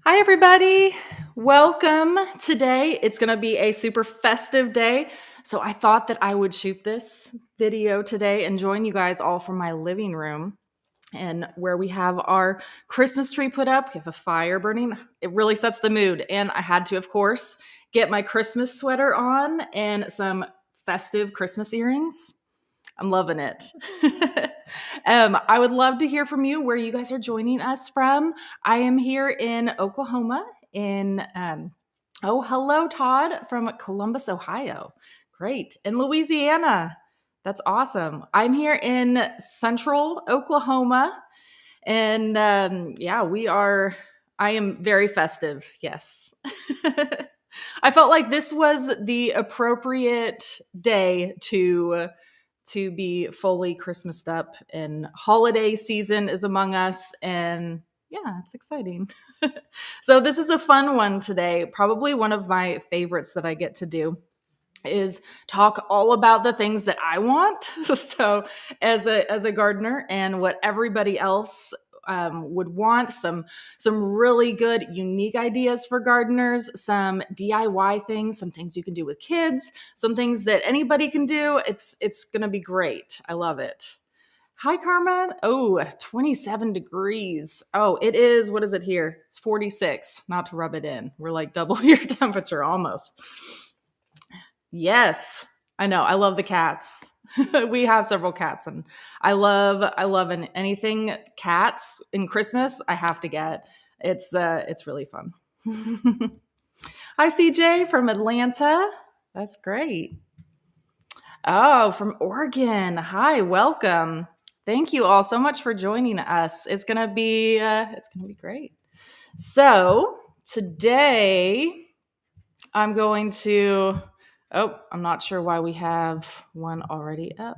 Hi, everybody. Welcome. Today, it's going to be a super festive day. So, I thought that I would shoot this video today and join you guys all from my living room and where we have our Christmas tree put up. We have a fire burning. It really sets the mood. And I had to, of course, get my Christmas sweater on and some festive Christmas earrings. I'm loving it. I would love to hear from you where you guys are joining us from. I am here in Oklahoma. Hello, Todd from Columbus, Ohio. Great. In Louisiana. That's awesome. I'm here in central Oklahoma. And I am very festive. Yes. I felt like this was the appropriate day to be fully Christmased up, and holiday season is among us, and yeah, it's exciting. So this is a fun one today. Probably one of my favorites that I get to do is talk all about the things that I want. So as a gardener and what everybody else would want, some really good unique ideas for gardeners, some DIY things, some things you can do with kids, some things that anybody can do. It's gonna be great. I love it. Hi, Carmen. Oh, 27 degrees. Oh, it is. What is it here? It's 46. Not to rub it in. We're like double your temperature almost. Yes, I know. I love the cats. We have several cats, and I love anything cats in Christmas. I have to get. It's really fun. Hi, CJ from Atlanta. That's great. Oh, from Oregon. Hi, welcome. Thank you all so much for joining us. It's gonna be great. So today I'm going to. Oh, I'm not sure why we have one already up.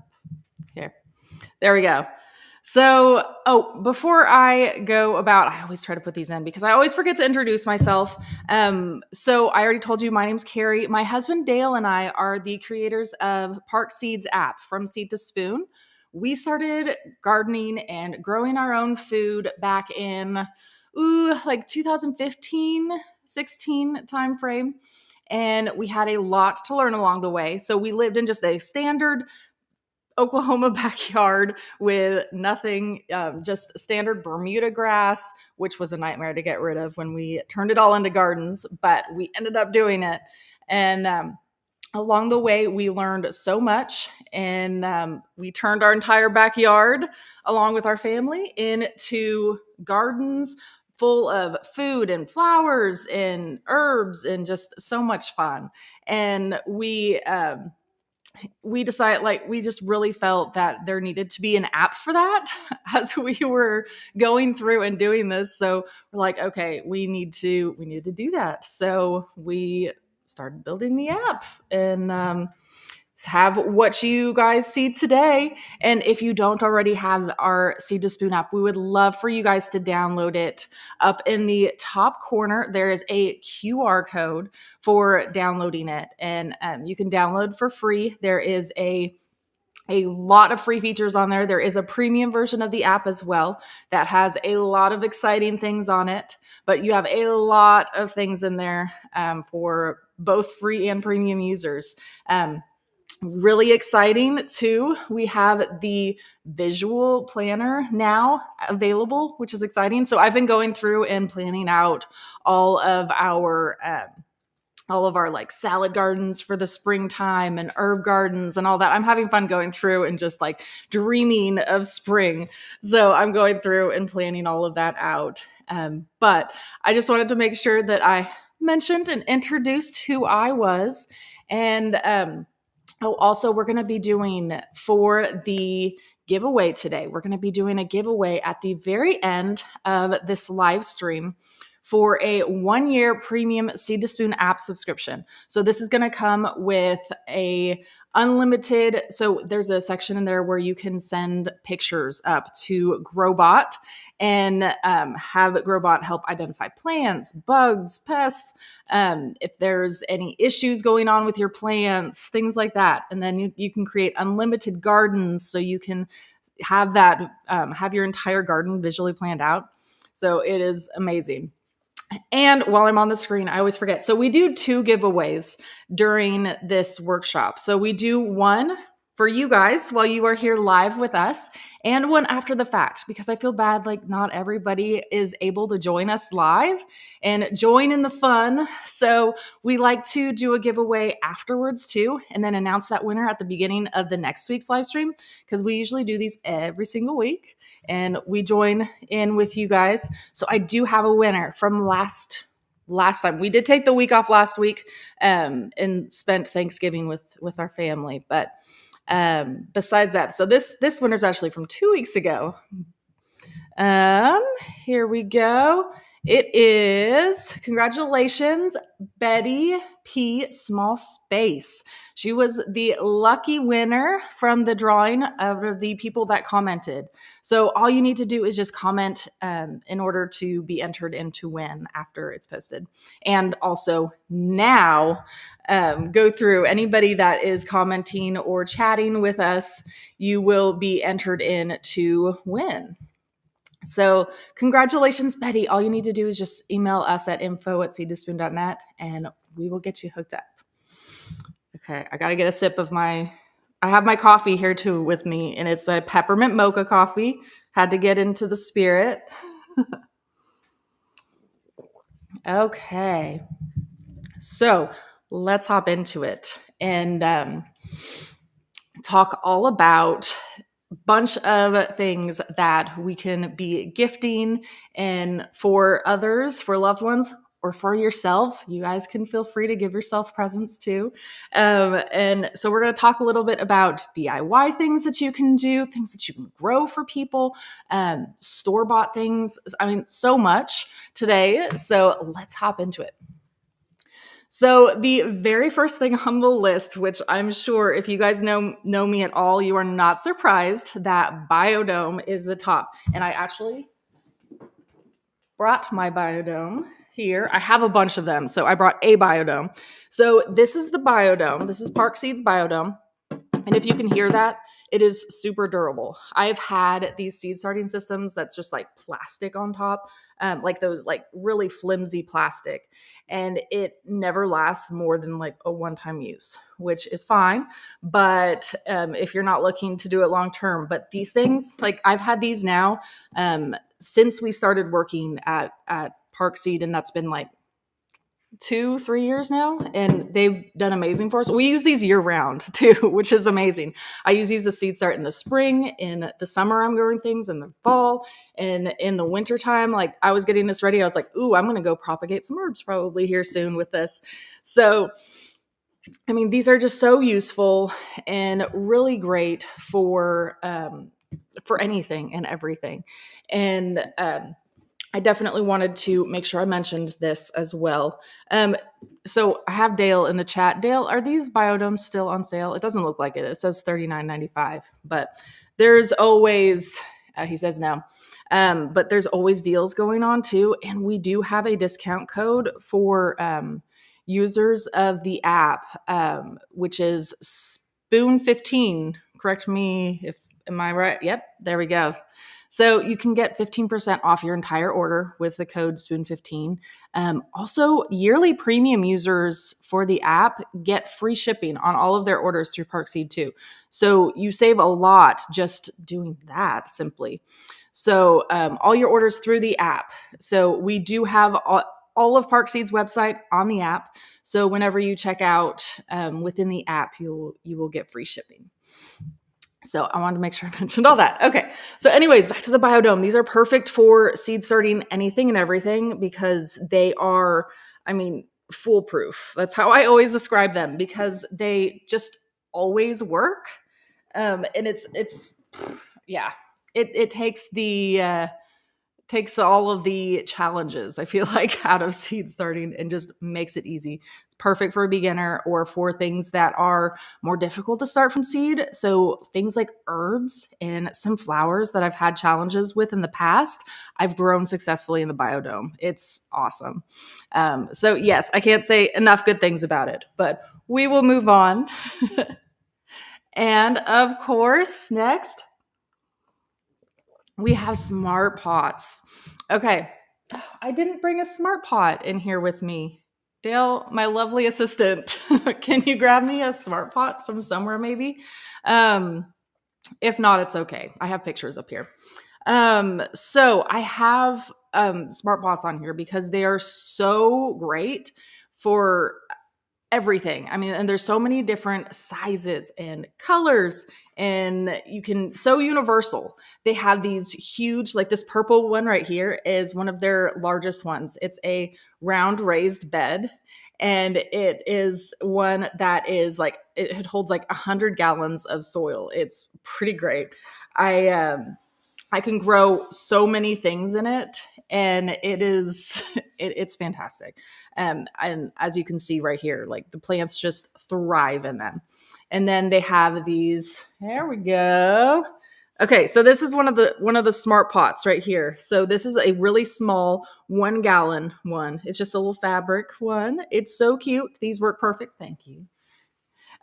Here. There we go. So, before I go about, I always try to put these in because I always forget to introduce myself. So I already told you my name's Carrie. My husband Dale and I are the creators of Park Seeds app, From Seed to Spoon. We started gardening and growing our own food back in like 2015, 16 timeframe. And we had a lot to learn along the way. So we lived in just a standard Oklahoma backyard with nothing, just standard Bermuda grass, which was a nightmare to get rid of when we turned it all into gardens, but we ended up doing it. And along the way, we learned so much, and we turned our entire backyard, along with our family, into gardens full of food and flowers and herbs and just so much fun. And we decided, like, we just really felt that there needed to be an app for that as we were going through and doing this. So we're like, okay, we need to do that. So we started building the app and have what you guys see today. And if you don't already have our Seed to Spoon app, we would love for you guys to download it. Up in the top corner, there is a QR code for downloading it, and you can download for free. There is a lot of free features on there. There is a premium version of the app as well that has a lot of exciting things on it, but you have a lot of things in there for both free and premium users. Really exciting too. We have the visual planner now available, which is exciting. So I've been going through and planning out all of our like salad gardens for the springtime and herb gardens and all that. I'm having fun going through and just like dreaming of spring. So I'm going through and planning all of that out. But I just wanted to make sure that I mentioned and introduced who I was. And also, we're going to be doing for the giveaway today. We're going to be doing a giveaway at the very end of this live stream for a 1-year premium Seed to Spoon app subscription. So this is going to come with a unlimited. So there's a section in there where you can send pictures up to Growbot and have Growbot help identify plants, bugs, pests, if there's any issues going on with your plants, things like that. And then you can create unlimited gardens, so you can have that have your entire garden visually planned out. So it is amazing. And while I'm on the screen, I always forget. So we do 2 giveaways during this workshop. So we do one for you guys while you are here live with us, and one after the fact, because I feel bad like not everybody is able to join us live and join in the fun. So we like to do a giveaway afterwards too, and then announce that winner at the beginning of the next week's live stream, because we usually do these every single week and we join in with you guys. So I do have a winner from last time. We did take the week off last week, and spent Thanksgiving with our family. But besides that, so this winner's actually from 2 weeks ago. Here we go. It is, congratulations, Betty P. Small Space. She was the lucky winner from the drawing of the people that commented. So all you need to do is just comment in order to be entered in to win after it's posted. And also now go through anybody that is commenting or chatting with us, you will be entered in to win. So congratulations, Betty. All you need to do is just email us at info@seedtospoon.net and we will get you hooked up. Okay, I got to get a sip of I have my coffee here too with me, and it's a peppermint mocha coffee. Had to get into the spirit. Okay, so let's hop into it and talk all about bunch of things that we can be gifting, and for others, for loved ones, or for yourself. You guys can feel free to give yourself presents too. And so we're going to talk a little bit about DIY things that you can do, things that you can grow for people, store-bought things. I mean, so much today. So let's hop into it. So the very first thing on the list, which I'm sure if you guys know me at all, you are not surprised that Biodome is the top. And I actually brought my Biodome here. I have a bunch of them, so I brought a Biodome. So this is the Biodome. This is Park Seeds Biodome. And if you can hear that, it is super durable. I've had these seed starting systems that's just like plastic on top, like those like really flimsy plastic, and it never lasts more than like a one-time use, which is fine. But if you're not looking to do it long term, but these things, like I've had these now since we started working at Park Seed, and that's been like 2-3 years now, and they've done amazing for us. We use these year round too, which is amazing. I use these as seed start in the spring, in the summer I'm growing things, in the fall, and in the winter time. Like I was getting this ready, I was like, ooh, I'm gonna go propagate some herbs probably here soon with this. So I mean, these are just so useful and really great for anything and everything. And I definitely wanted to make sure I mentioned this as well. So I have Dale in the chat. Dale, are these Biodomes still on sale? It doesn't look like it. It says $39.95, but there's always, he says no, but there's always deals going on too. And we do have a discount code for users of the app, which is Spoon15. Correct me if, am I right? Yep, there we go. So you can get 15% off your entire order with the code Spoon15. Also, yearly premium users for the app get free shipping on all of their orders through Parkseed too. So you save a lot just doing that simply. So all your orders through the app. So we do have all of Parkseed's website on the app. So whenever you check out within the app, you will get free shipping. So I wanted to make sure I mentioned all that. Okay. So anyways, back to the Biodome. These are perfect for seed starting anything and everything because they are, I mean, foolproof. That's how I always describe them because they just always work. And it's yeah, it takes all of the challenges, I feel like, out of seed starting and just makes it easy. It's perfect for a beginner or for things that are more difficult to start from seed. So things like herbs and some flowers that I've had challenges with in the past, I've grown successfully in the Biodome. It's awesome. So yes, I can't say enough good things about it, but we will move on. And of course, next, we have smart pots. Okay. I didn't bring a smart pot in here with me. Dale, my lovely assistant, can you grab me a smart pot from somewhere maybe? Um, if not, it's okay. I have pictures up here. So I have smart pots on here because they are so great for everything. I mean, and there's so many different sizes and colors, and you can so universal. They have these huge, like this purple one right here is one of their largest ones. It's a round raised bed, and it is one that is like it holds like 100 gallons of soil. It's pretty great. I can grow so many things in it, and it's fantastic. And as you can see right here, like the plants just thrive in them. And then they have these. There we go. Okay, so this is one of the smart pots right here. So this is a really small 1 gallon one. It's just a little fabric one. It's so cute. These work perfect. Thank you.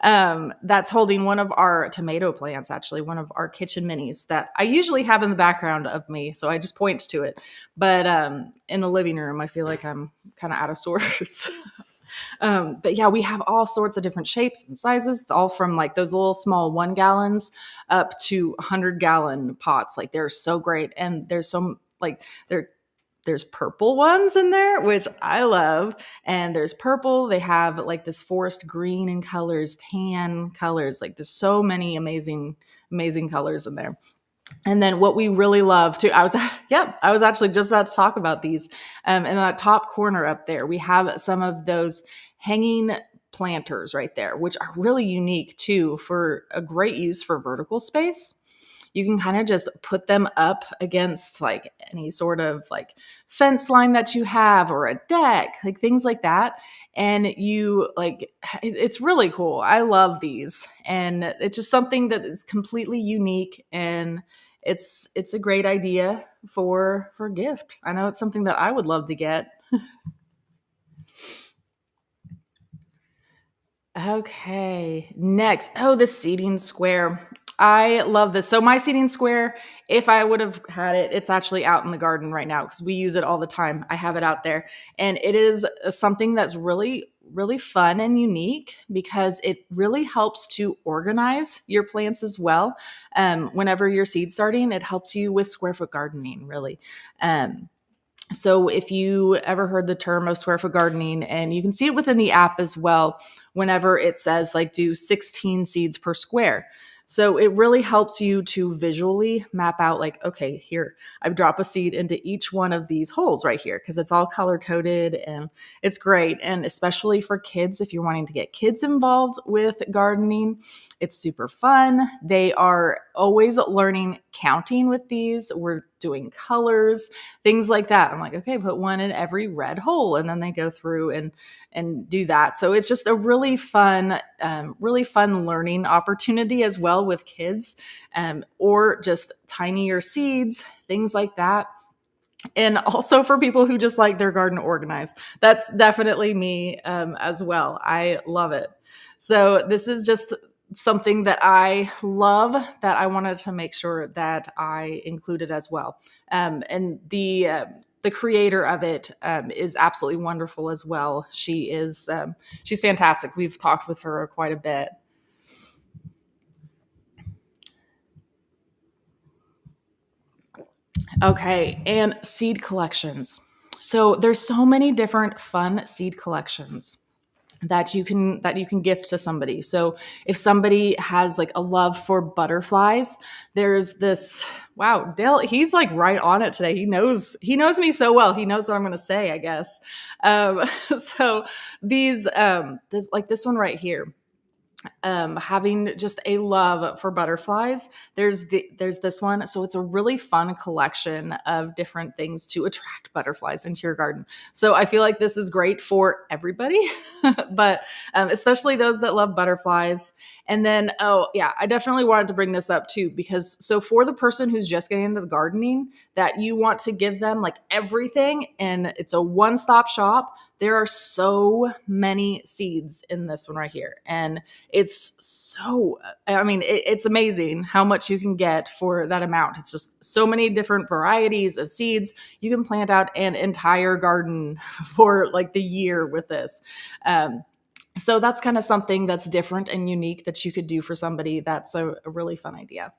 That's holding one of our tomato plants, actually, one of our kitchen minis that I usually have in the background of me. So I just point to it. But in the living room, I feel like I'm kind of out of sorts. But yeah, we have all sorts of different shapes and sizes, all from like those little small 1 gallons up to 100 gallon pots. Like they're so great. And there's some like there's purple ones in there, which I love. And there's purple. They have like this forest green in colors, tan colors. Like there's so many amazing, amazing colors in there. And then what we really love too, I was actually just about to talk about these. In that top corner up there, we have some of those hanging planters right there, which are really unique too for a great use for vertical space. You can kind of just put them up against like any sort of like fence line that you have or a deck, like things like that. And you like, it's really cool. I love these. And it's just something that is completely unique, and it's a great idea for a gift. I know it's something that I would love to get. Okay, next. Oh, the seating square. I love this. So my seating square, if I would have had it, it's actually out in the garden right now because we use it all the time. I have it out there, and it is something that's really really fun and unique because it really helps to organize your plants as well. Whenever you're seed starting, it helps you with square foot gardening, really. So if you ever heard the term of square foot gardening, and you can see it within the app as well, whenever it says like do 16 seeds per square. So it really helps you to visually map out like, okay, here, I drop a seed into each one of these holes right here because it's all color coded and it's great. And especially for kids, if you're wanting to get kids involved with gardening, it's super fun. They are always learning counting with these. We're doing colors, things like that. I'm like, okay, put one in every red hole, and then they go through and do that. So it's just a really fun learning opportunity as well with kids, or just tinier seeds, things like that. And also for people who just like their garden organized. That's definitely me as well. I love it. So this is just something that I love that I wanted to make sure that I included as well. And the creator of it is absolutely wonderful as well. She's fantastic. We've talked with her quite a bit. Okay, and seed collections. So there's so many different fun seed collections that you can gift to somebody. So if somebody has like a love for butterflies, there's this wow, Dale, he's like right on it today. He knows me so well. He knows what I'm going to say, I guess. So this one right here, having just a love for butterflies. There's this one. So it's a really fun collection of different things to attract butterflies into your garden. So I feel like this is great for everybody, but especially those that love butterflies. And then, oh yeah, I definitely wanted to bring this up too, because so for the person who's just getting into the gardening, that you want to give them like everything and it's a one-stop shop, There are so many seeds in this one right here. And it's so, I mean, it's amazing how much you can get for that amount. It's just so many different varieties of seeds. You can plant out an entire garden for like the year with this. So that's kind of something that's different and unique that you could do for somebody. That's a really fun idea.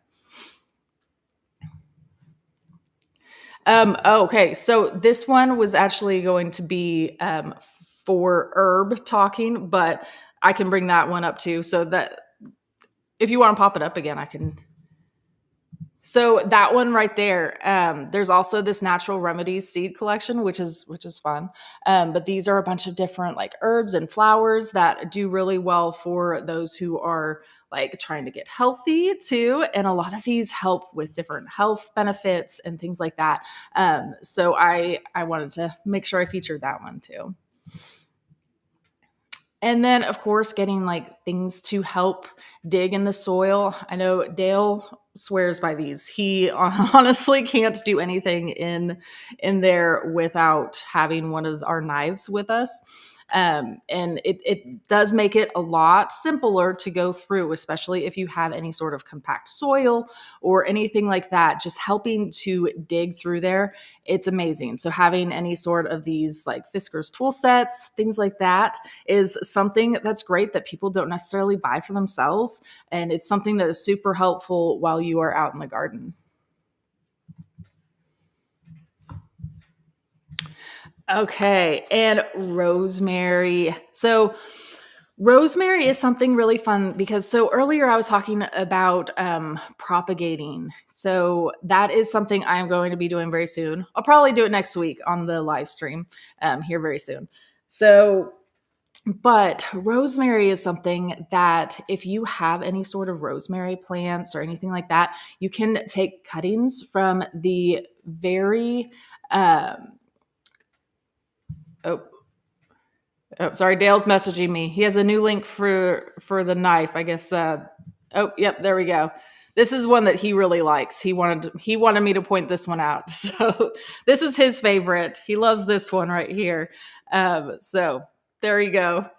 Okay, so this one was actually going to be for herb talking, but I can bring that one up too. So that if you want to pop it up again, I can. So that one right there. There's also this natural remedies seed collection, which is fun. But these are a bunch of different like herbs and flowers that do really well for those who are like trying to get healthy too. And a lot of these help with different health benefits and things like that. So I wanted to make sure I featured that one too. And then, of course, getting like things to help dig in the soil. I know Dale swears by these. He honestly can't do anything in there without having one of our knives with us. And it does make it a lot simpler to go through, especially if you have any sort of compact soil or anything like that. Just helping to dig through there, it's amazing. So having any sort of these like Fisker's tool sets, things like that, is something that's great that people don't necessarily buy for themselves. And it's something that is super helpful while you are out in the garden. Okay, and rosemary. So rosemary is something really fun because so earlier I was talking about propagating. So that is something I'm going to be doing very soon. I'll probably do it next week on the live stream here very soon. So but rosemary is something that if you have any sort of rosemary plants or anything like that, you can take cuttings from the very oh, oh, sorry, Dale's messaging me. He has a new link for the knife. I guess. Oh, yep, there we go. This is one that he really likes. He wanted me to point this one out. So this is his favorite. He loves this one right here. So there you go.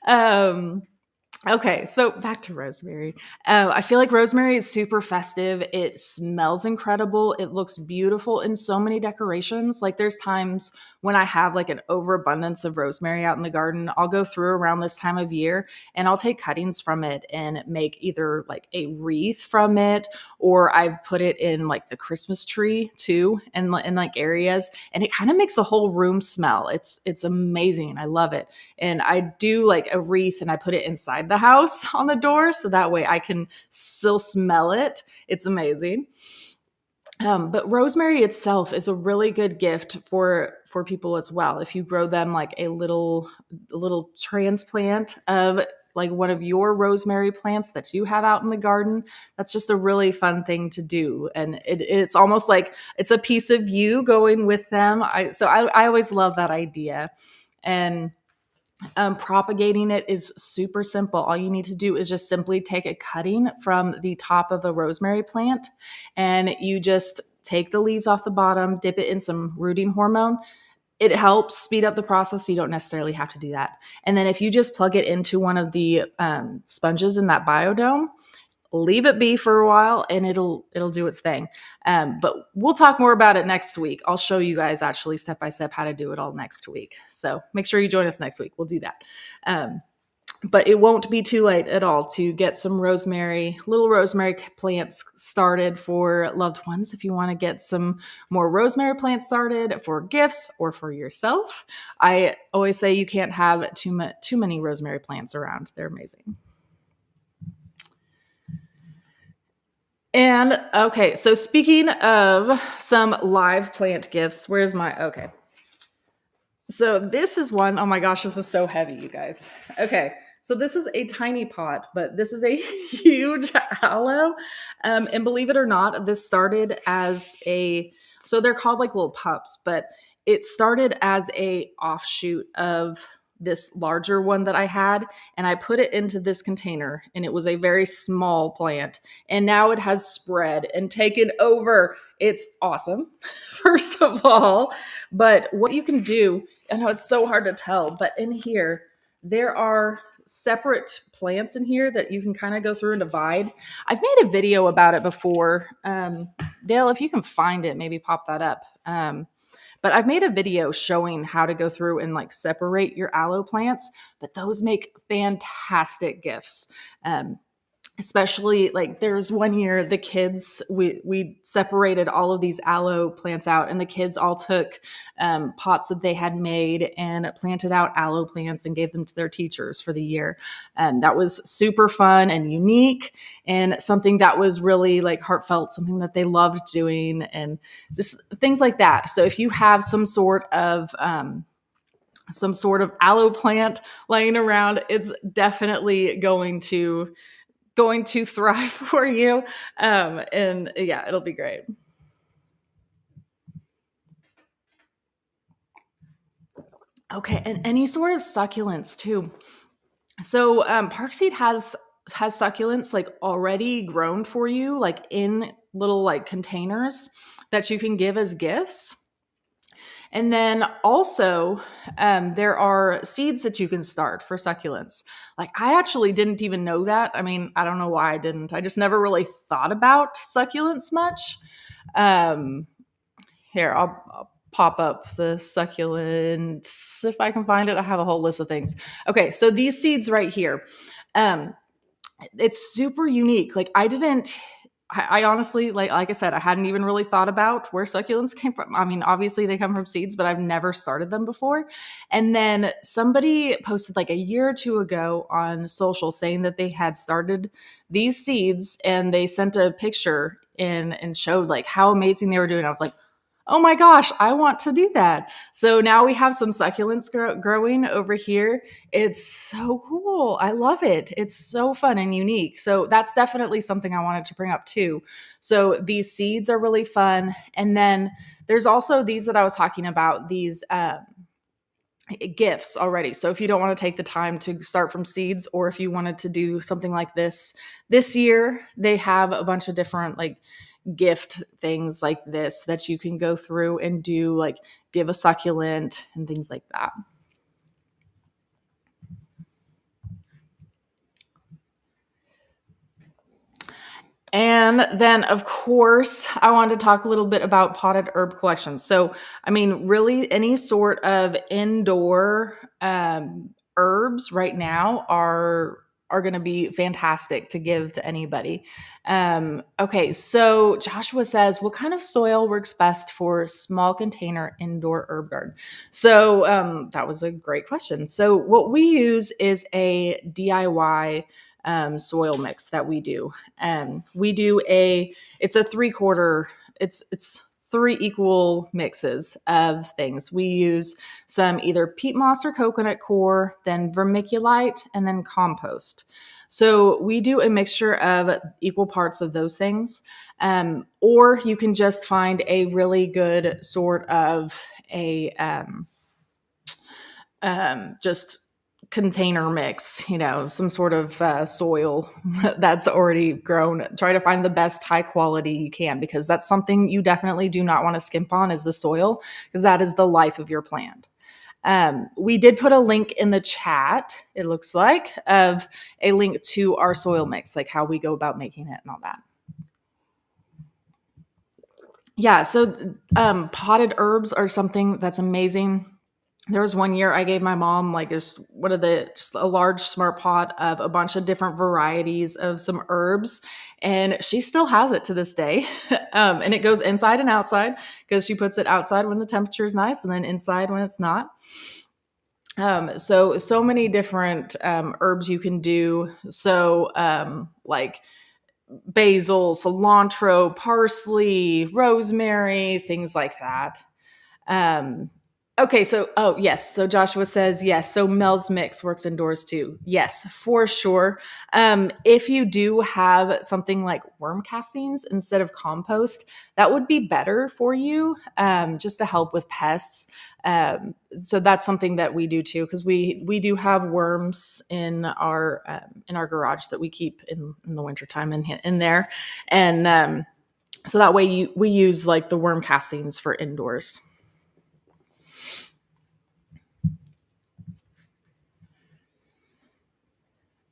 um, Okay, so back to rosemary. I feel like rosemary is super festive. It smells incredible. It looks beautiful in so many decorations. Like there's times when I have like an overabundance of rosemary out in the garden, I'll go through around this time of year and I'll take cuttings from it and make either like a wreath from it, or I've put it in like the Christmas tree too, and in like areas, and it kind of makes the whole room smell. It's amazing. I love it. And I do like a wreath and I put it inside the house on the door so that way I can still smell it. It's amazing. But rosemary itself is a really good gift for people as well. If you grow them like a little transplant of like one of your rosemary plants that you have out in the garden, that's just a really fun thing to do. And it's almost like it's a piece of you going with them. I always love that idea. And propagating it is super simple. All you need to do is just simply take a cutting from the top of a rosemary plant and you just take the leaves off the bottom, dip it in some rooting hormone. It helps speed up the process. So you don't necessarily have to do that. And then if you just plug it into one of the sponges in that biodome, leave it be for a while and it'll do its thing. But we'll talk more about it next week. I'll show you guys actually step by step how to do it all next week. So make sure you join us next week. We'll do that. But it won't be too late at all to get some little rosemary plants started for loved ones. If you want to get some more rosemary plants started for gifts or for yourself, I always say you can't have too many rosemary plants around. They're amazing. And okay, so speaking of some live plant gifts, okay. So this is one, oh my gosh, this is so heavy, you guys. Okay, so this is a tiny pot, but this is a huge aloe. And believe it or not, this started so they're called like little pups, but it started as a offshoot of this larger one that I had, and I put it into this container, and it was a very small plant, and now it has spread and taken over. It's awesome, first of all. But what you can do, I know it's so hard to tell, but in here, there are separate plants in here that you can kind of go through and divide. I've made a video about it before. Dale, if you can find it, maybe pop that up. But I've made a video showing how to go through and like separate your aloe plants, but those make fantastic gifts. Especially like there's one year the kids, we separated all of these aloe plants out, and the kids all took pots that they had made and planted out aloe plants and gave them to their teachers for the year. That was super fun and unique, and something that was really like heartfelt, something that they loved doing, and just things like that. So if you have some sort of aloe plant laying around, it's definitely going to thrive for you. And yeah, it'll be great. Okay, and any sort of succulents too. So Parkseed has succulents like already grown for you, like in little like containers that you can give as gifts. And then also, there are seeds that you can start for succulents. Like, I actually didn't even know that. I mean, I don't know why I didn't. I just never really thought about succulents much. Um, Here, I'll pop up the succulents if I can find it. I have a whole list of things. Okay, so these seeds right here. Um, it's super unique. Like, I honestly, like I said, I hadn't even really thought about where succulents came from. I mean, obviously they come from seeds, but I've never started them before. And then somebody posted like a year or two ago on social saying that they had started these seeds, and they sent a picture in and showed like how amazing they were doing. I was like, oh my gosh, I want to do that. So now we have some succulents growing over here. It's so cool. I love it. It's so fun and unique. So that's definitely something I wanted to bring up too. So these seeds are really fun. And then there's also these that I was talking about, these gifts already. So if you don't want to take the time to start from seeds, or if you wanted to do something like this year, they have a bunch of different like gift things like this that you can go through and do, like give a succulent and things like that. And then, of course, I wanted to talk a little bit about potted herb collections. So, I mean, really, any sort of indoor herbs right now are going to be fantastic to give to anybody. Okay, so Joshua says, what kind of soil works best for small container indoor herb garden? So that was a great question. So what we use is a DIY soil mix that we do. We do it's a 3/4, it's three equal mixes of things. We use some either peat moss or coconut coir, then vermiculite, and then compost. So we do a mixture of equal parts of those things. Or you can just find a really good sort of a just container mix, some sort of soil that's already grown. Try to find the best high quality you can, because that's something you definitely do not want to skimp on, is the soil, because that is the life of your plant. We did put a link in the chat, it looks like, of a link to our soil mix, like how we go about making it and all that. Yeah, so potted herbs are something that's amazing. There was one year I gave my mom like just a large smart pot of a bunch of different varieties of some herbs, and she still has it to this day. And it goes inside and outside, because she puts it outside when the temperature is nice, and then inside when it's not. So many different herbs you can do. So like basil, cilantro, parsley, rosemary, things like that. Um, Okay, yes. So Joshua says yes. So Mel's Mix works indoors too. Yes, for sure. If you do have something like worm castings instead of compost, that would be better for you, just to help with pests. So that's something that we do too, because we do have worms in our garage that we keep in the wintertime in there, and so that way we use like the worm castings for indoors.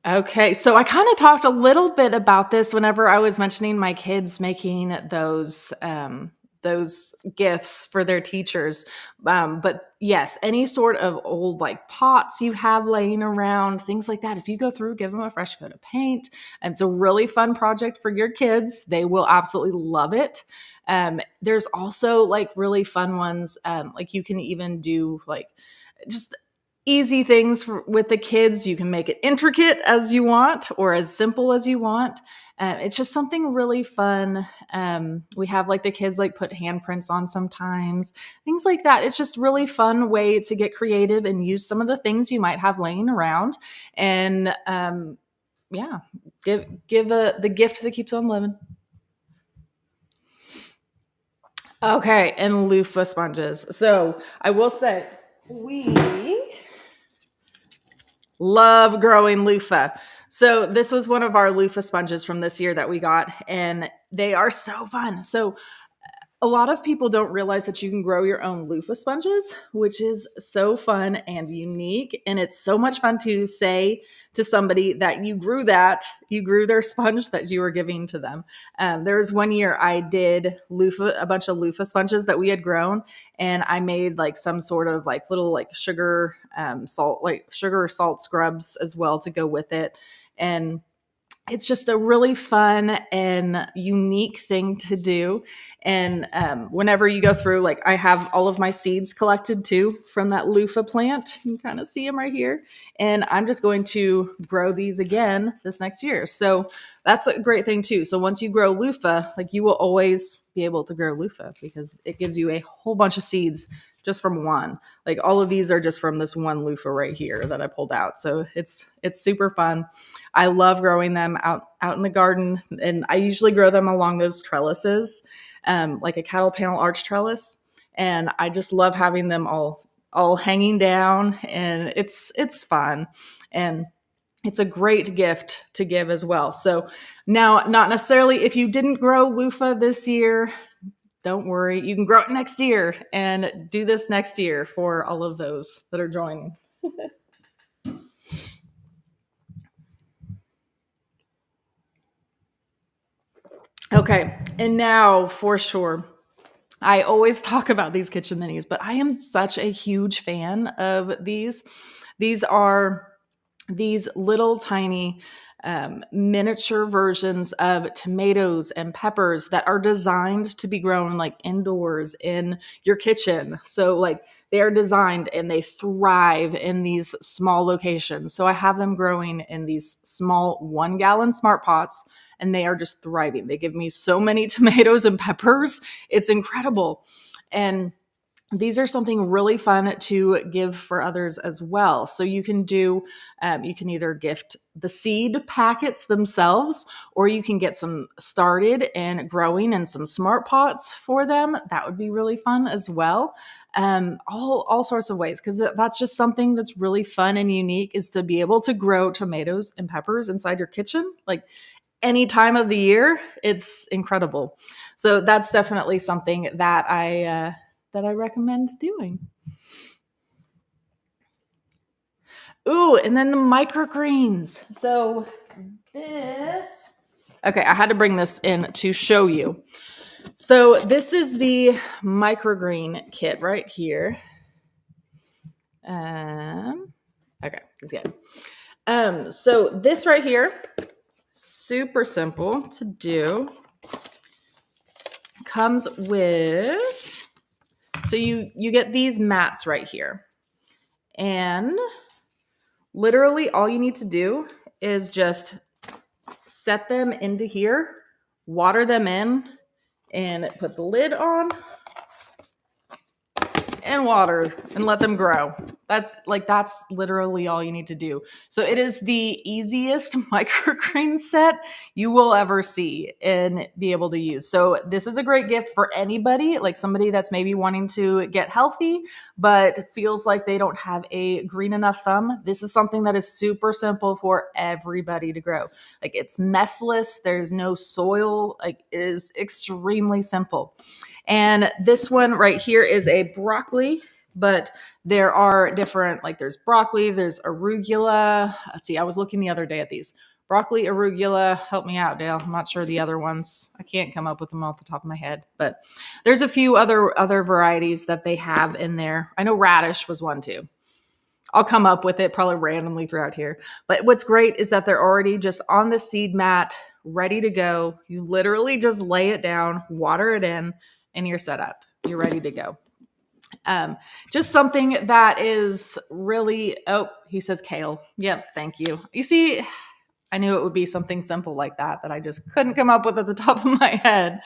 Okay, so I kind of talked a little bit about this whenever I was mentioning my kids making those gifts for their teachers. But yes, any sort of old like pots you have laying around, things like that. If you go through, give them a fresh coat of paint. And it's a really fun project for your kids. They will absolutely love it. There's also like really fun ones. Like you can even do like just easy things with the kids. You can make it intricate as you want or as simple as you want. It's just something really fun. We have like the kids like put handprints on sometimes, things like that. It's just really fun way to get creative and use some of the things you might have laying around, and yeah, give the gift that keeps on living. Okay, and loofah sponges. So I will say we love growing loofah. So this was one of our loofah sponges from this year that we got, and they are so fun. So a lot of people don't realize that you can grow your own loofah sponges, which is so fun and unique. And it's so much fun to say to somebody that you grew their sponge that you were giving to them. There was one year I did a bunch of loofah sponges that we had grown, and I made like some sort of like little like sugar or salt scrubs as well to go with it. And it's just a really fun and unique thing to do. And whenever you go through, like I have all of my seeds collected too from that loofah plant. You can kind of see them right here. And I'm just going to grow these again this next year. So that's a great thing too. So once you grow loofah, like you will always be able to grow loofah because it gives you a whole bunch of seeds just from one. Like all of these are just from this one loofah right here that I pulled out. So it's super fun. I love growing them out in the garden, and I usually grow them along those trellises, like a cattle panel arch trellis. And I just love having them all hanging down, and it's fun, and it's a great gift to give as well. So now, not necessarily if you didn't grow loofah this year, don't worry, you can grow it next year and do this next year for all of those that are joining. Okay, and now for sure, I always talk about these kitchen minis, but I am such a huge fan of these. These are these little tiny miniature versions of tomatoes and peppers that are designed to be grown like indoors in your kitchen. So like they are designed and they thrive in these small locations. So I have them growing in these small 1 gallon smart pots, and they are just thriving. They give me so many tomatoes and peppers. It's incredible. And these are something really fun to give for others as well. So you can you can either gift the seed packets themselves, or you can get some started and growing in some smart pots for them. That would be really fun as well. All sorts of ways, because that's just something that's really fun and unique, is to be able to grow tomatoes and peppers inside your kitchen. Like any time of the year, it's incredible. So that's definitely something that I recommend doing. Ooh, and then the microgreens. So this, okay, I had to bring this in to show you. So this is the microgreen kit right here. Okay, it's good. So this right here, super simple to do. Comes with, so you get these mats right here, and literally all you need to do is just set them into here, water them in, and put the lid on. and water and let them grow. That's literally all you need to do. So it is the easiest microgreen set you will ever see and be able to use. So this is a great gift for anybody, like somebody that's maybe wanting to get healthy but feels like they don't have a green enough thumb. This is something that is super simple for everybody to grow. Like it's messless, there's no soil, like it is extremely simple. And this one right here is a broccoli, but there are different, like there's broccoli, there's arugula. Let's see, I was looking the other day at these. Broccoli, arugula, help me out, Dale. I'm not sure the other ones. I can't come up with them off the top of my head, but there's a few other varieties that they have in there. I know radish was one too. I'll come up with it probably randomly throughout here. But what's great is that they're already just on the seed mat, ready to go. You literally just lay it down, water it in, and you're set up. You're ready to go. Just something that is really, oh, he says kale. Yep, thank you. You see, I knew it would be something simple like that I just couldn't come up with at the top of my head.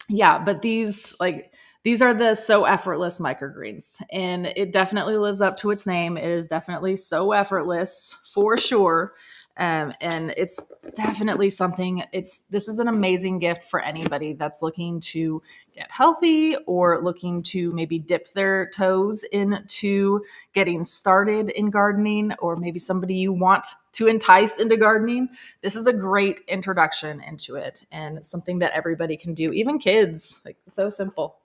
Yeah, but these are the So Effortless microgreens, and it definitely lives up to its name. It is definitely so effortless for sure. And it's definitely something, this is an amazing gift for anybody that's looking to get healthy or looking to maybe dip their toes into getting started in gardening, or maybe somebody you want to entice into gardening. This is a great introduction into it and something that everybody can do, even kids. Like, so simple.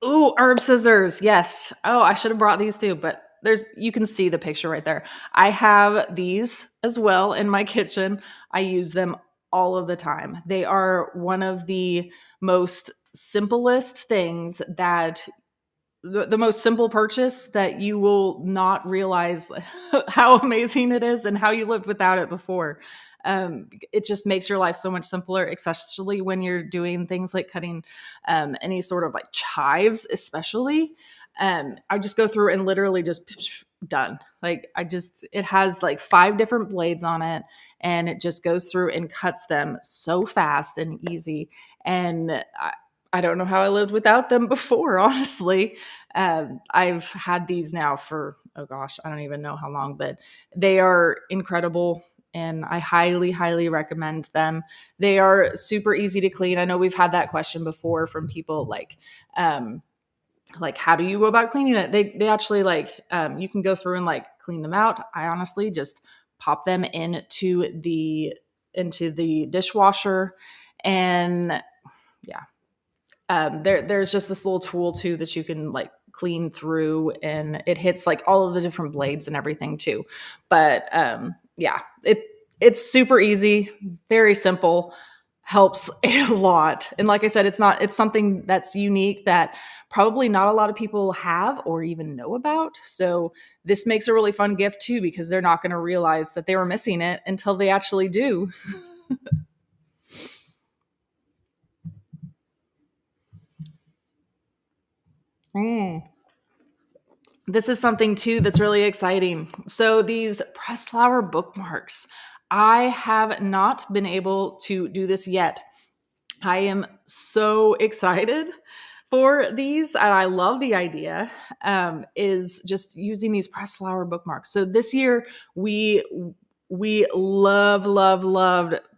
Ooh, herb scissors. Yes. Oh, I should have brought these too, but you can see the picture right there. I have these as well in my kitchen. I use them all of the time. They are one of the most simplest things that the most simple purchase that you will not realize how amazing it is and how you lived without it before. It just makes your life so much simpler, especially when you're doing things like cutting any sort of like chives, especially. I just go through and literally just done. Like it has like 5 different blades on it, and it just goes through and cuts them so fast and easy. And I don't know how I lived without them before, honestly. I've had these now for, oh gosh, I don't even know how long, but they are incredible. And I highly, highly recommend them. They are super easy to clean. I know we've had that question before from people like how do you go about cleaning it? They actually you can go through and like clean them out. I honestly just pop them into the dishwasher, and yeah. There's just this little tool too that you can like clean through, and it hits like all of the different blades and everything too. But yeah, it's super easy, very simple, helps a lot. And like I said, it's something that's unique that probably not a lot of people have or even know about. So this makes a really fun gift too, because they're not going to realize that they were missing it until they actually do. Mm. This is something too that's really exciting. So these pressed flower bookmarks, I have not been able to do this yet. I am so excited for these, and I love the idea, is just using these pressed flower bookmarks. So this year we loved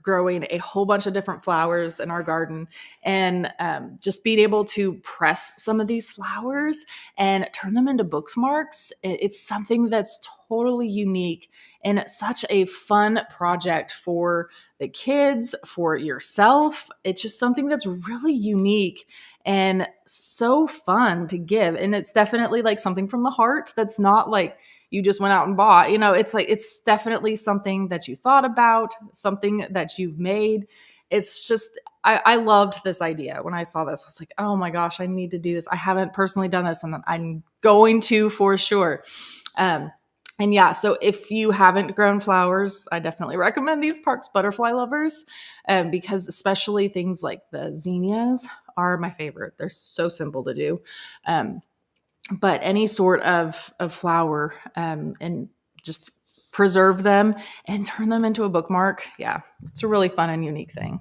growing a whole bunch of different flowers in our garden, and just being able to press some of these flowers and turn them into bookmarks. It's something that's totally unique and such a fun project for the kids, for yourself. It's just something that's really unique and so fun to give. And it's definitely like something from the heart that's not like you just went out and bought. It's like, it's definitely something that you thought about, something that you've made. It's just, I loved this idea. When I saw this, I was like, oh my gosh, I need to do this. I haven't personally done this, and I'm going to for sure. And yeah, so if you haven't grown flowers, I definitely recommend these Parks Butterfly Lovers, because especially things like the zinnias are my favorite. They're so simple to do. But any sort of flower, and just preserve them and turn them into a bookmark. Yeah, it's a really fun and unique thing.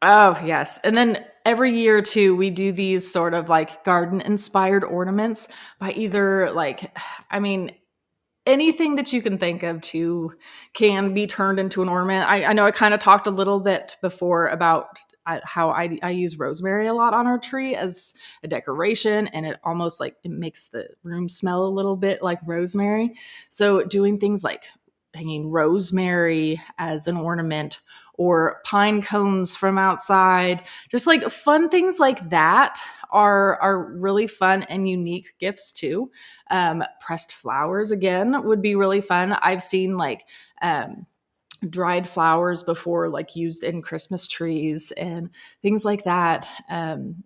Oh, yes. And then every year too, we do these sort of like garden inspired ornaments by either like, I mean, anything that you can think of to can be turned into an ornament. I know I kind of talked a little bit before about how I use rosemary a lot on our tree as a decoration, and it almost like it makes the room smell a little bit like rosemary. So doing things like hanging rosemary as an ornament or pine cones from outside, just like fun things like that are really fun and unique gifts too. Pressed flowers again would be really fun. I've seen like dried flowers before, like used in Christmas trees and things like that.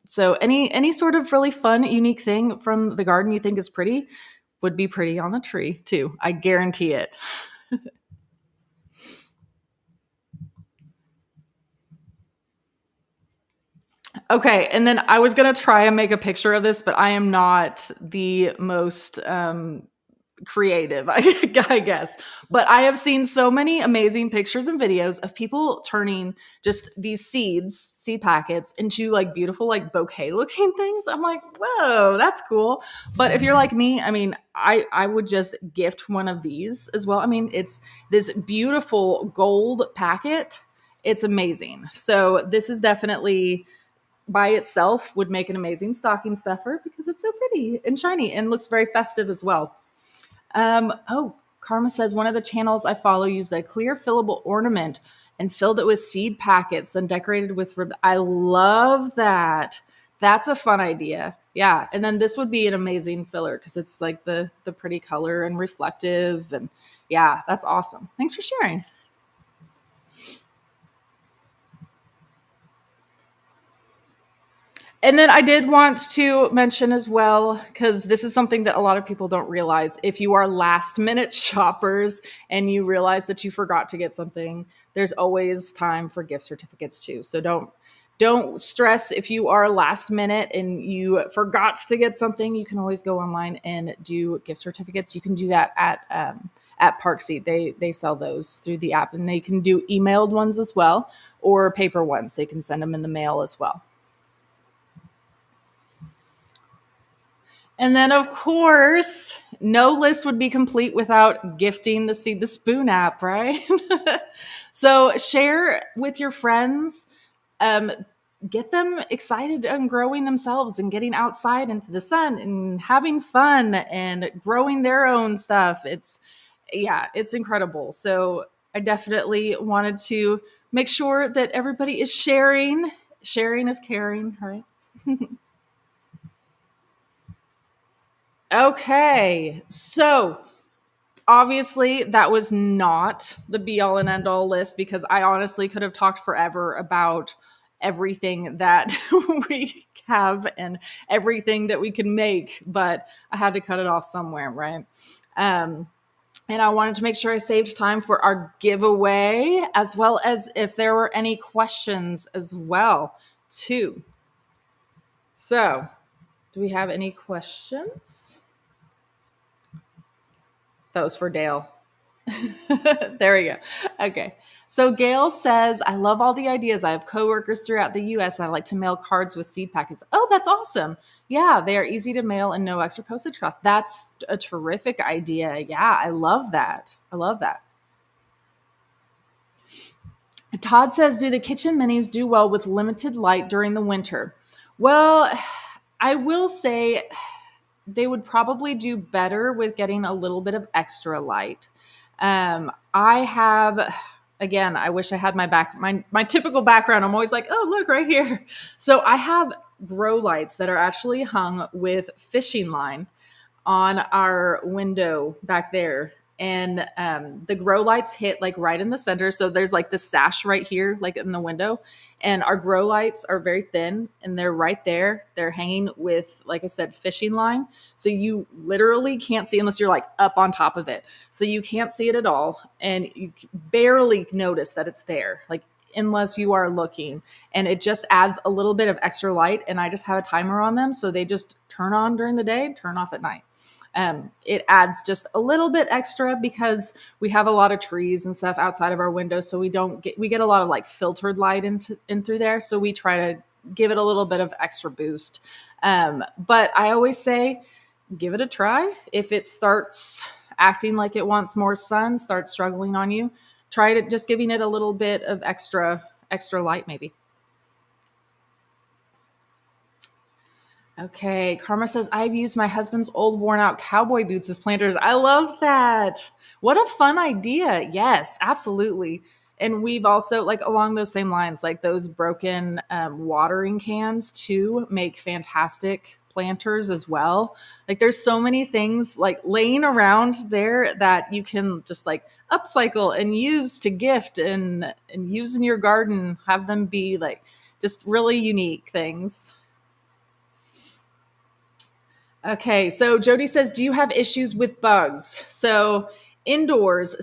So any sort of really fun, unique thing from the garden you think is pretty would be pretty on the tree too. I guarantee it. Okay, and then I was gonna try and make a picture of this, but I am not the most creative, I guess. But I have seen so many amazing pictures and videos of people turning just these seed packets into like beautiful, like bouquet looking things. I'm like, whoa, that's cool. But if you're like me, I mean, I would just gift one of these as well. I mean, it's this beautiful gold packet. It's amazing. So this is definitely by itself would make an amazing stocking stuffer because it's so pretty and shiny and looks very festive as well. Oh, Karma says one of the channels I follow used a clear fillable ornament and filled it with seed packets, then decorated with ribbon. I love that. That's a fun idea. Yeah, and then this would be an amazing filler because it's like the pretty color and reflective, and yeah, that's awesome. Thanks for sharing. And then I did want to mention as well, because this is something that a lot of people don't realize. If you are last minute shoppers and you realize that you forgot to get something, there's always time for gift certificates too. So don't stress if you are last minute and you forgot to get something. You can always go online and do gift certificates. You can do that at Parkseed. They sell those through the app, and they can do emailed ones as well or paper ones. They can send them in the mail as well. And then, of course, no list would be complete without gifting the Seed to Spoon app, right? So share with your friends, um, get them excited and growing themselves and getting outside into the sun and having fun and growing their own stuff. Yeah, it's incredible. So I definitely wanted to make sure that everybody is sharing. Sharing is caring, right? Okay, so obviously that was not the be all and end all list because I honestly could have talked forever about everything that we have and everything that we can make, but I had to cut it off somewhere, right? Um, and I wanted to make sure I saved time for our giveaway as well as if there were any questions as well, too. So, do we have any questions? That was for Dale. There we go. Okay. So Gail says, I love all the ideas. I have coworkers throughout the US. I like to mail cards with seed packets. Oh, that's awesome. Yeah, they are easy to mail and no extra postage cost. That's a terrific idea. Yeah, I love that. I love that. Todd says, do the kitchen minis do well with limited light during the winter? Well, I will say they would probably do better with getting a little bit of extra light. I have, again, I wish I had my typical background. I'm always like, oh, look right here. So I have grow lights that are actually hung with fishing line on our window back there. And the grow lights hit like right in the center. So there's like the sash right here, like in the window. And our grow lights are very thin and they're right there. They're hanging with, like I said, fishing line. So you literally can't see unless you're like up on top of it. So you can't see it at all. And you barely notice that it's there. Like, unless you are looking, and it just adds a little bit of extra light. And I just have a timer on them. So they just turn on during the day, turn off at night. It adds just a little bit extra because we have a lot of trees and stuff outside of our window, so we get a lot of like filtered light in through there. So we try to give it a little bit of extra boost. But I always say, give it a try. If it starts acting like it wants more sun, starts struggling on you, try to just giving it a little bit of extra light maybe. Okay, Karma says, I've used my husband's old worn out cowboy boots as planters. I love that. What a fun idea. Yes, absolutely. And we've also, like, along those same lines, like those broken watering cans too make fantastic planters as well. Like, there's so many things like laying around there that you can just like upcycle and use to gift and use in your garden, have them be like just really unique things. Okay, so Jody says, do you have issues with bugs? So indoors,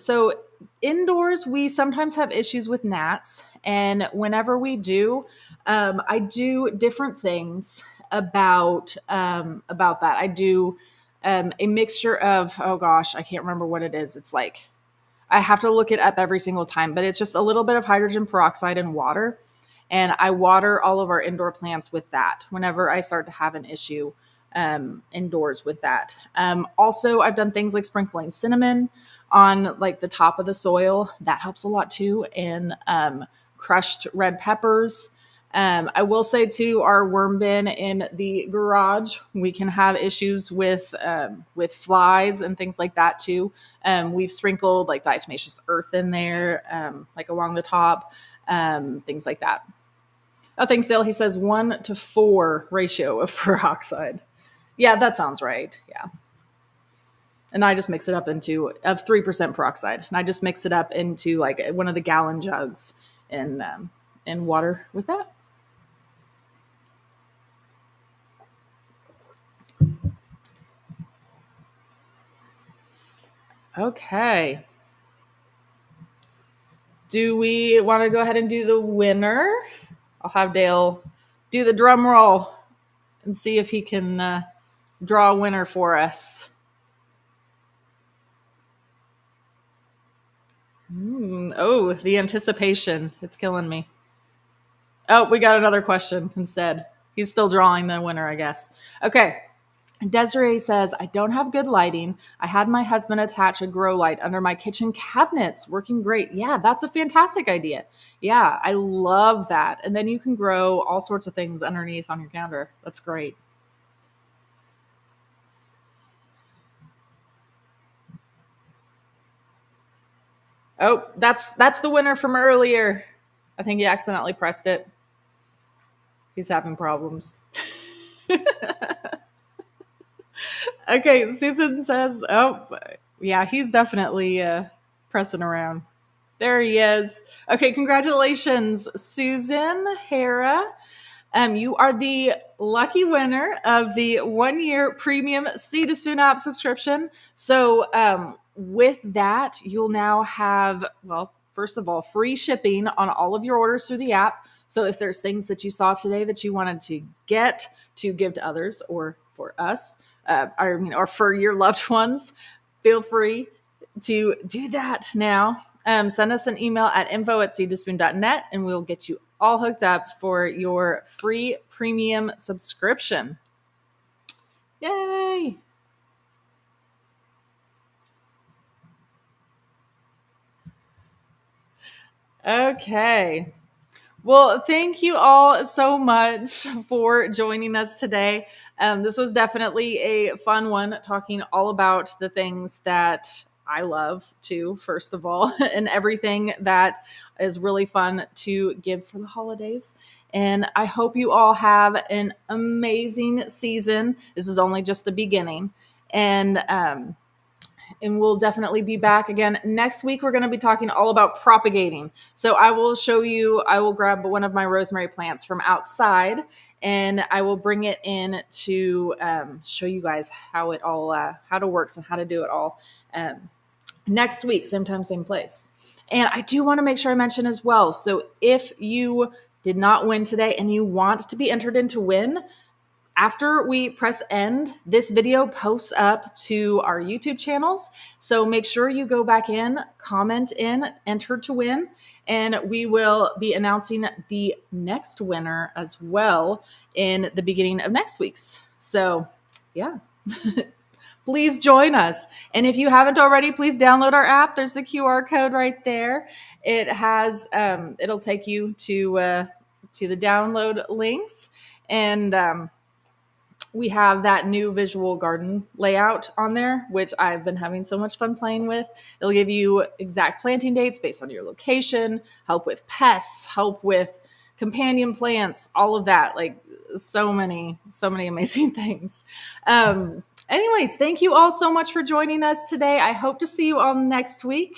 we sometimes have issues with gnats, and whenever we do, I do different things about that. I do a mixture of, oh gosh, I can't remember what it is. It's like I have to look it up every single time, but it's just a little bit of hydrogen peroxide and water. And I water all of our indoor plants with that whenever I start to have an issue indoors with that. Also, I've done things like sprinkling cinnamon on like the top of the soil. That helps a lot too. And crushed red peppers. I will say too, our worm bin in the garage, we can have issues with flies and things like that too. We've sprinkled like diatomaceous earth in there, like along the top, things like that. Oh, thanks, Dale. He says 1-4 ratio of peroxide. Yeah, that sounds right. Yeah. And I just mix it up into of 3% peroxide. And I just mix it up into like one of the gallon jugs in water with that. Okay. Do we want to go ahead and do the winner? I'll have Dale do the drum roll and see if he can draw a winner for us. Oh, the anticipation. It's killing me. Oh, we got another question instead. He's still drawing the winner, I guess. Okay. Desiree says, I don't have good lighting. I had my husband attach a grow light under my kitchen cabinets. Working great. Yeah, that's a fantastic idea. Yeah, I love that. And then you can grow all sorts of things underneath on your counter. That's great. Oh, that's the winner from earlier. I think he accidentally pressed it. He's having problems. Okay, Susan says, oh, yeah, he's definitely pressing around. There he is. Okay, congratulations, Susan Hera. You are the lucky winner of the 1-year premium Seed to Spoon app subscription. So with that, you'll now have, well, first of all, free shipping on all of your orders through the app. So if there's things that you saw today that you wanted to get to give to others or for us, or for your loved ones, feel free to do that now. Send us an email at info@seedtospoon.net and we'll get you all hooked up for your free premium subscription. Yay! Okay. Well, thank you all so much for joining us today. This was definitely a fun one, talking all about the things that I love too, first of all, and everything that is really fun to give for the holidays. And I hope you all have an amazing season. This is only just the beginning. And we'll definitely be back again next week. We're going to be talking all about propagating. So I will grab one of my rosemary plants from outside and I will bring it in to show you guys how it works and how to do it all next week, same time, same place. And I do want to make sure I mention as well. So if you did not win today and you want to be entered in to win, After we press end, this video posts up to our YouTube channels. So make sure you go back in, comment in, enter to win, and we will be announcing the next winner as well in the beginning of next week's. So yeah. Please join us. And if you haven't already, please download our app. There's the QR code right there. It has it'll take you to the download links, and we have that new visual garden layout on there, which I've been having so much fun playing with. It'll give you exact planting dates based on your location, help with pests, help with companion plants, all of that. Like so many amazing things. Anyways, thank you all so much for joining us today. I hope to see you all next week.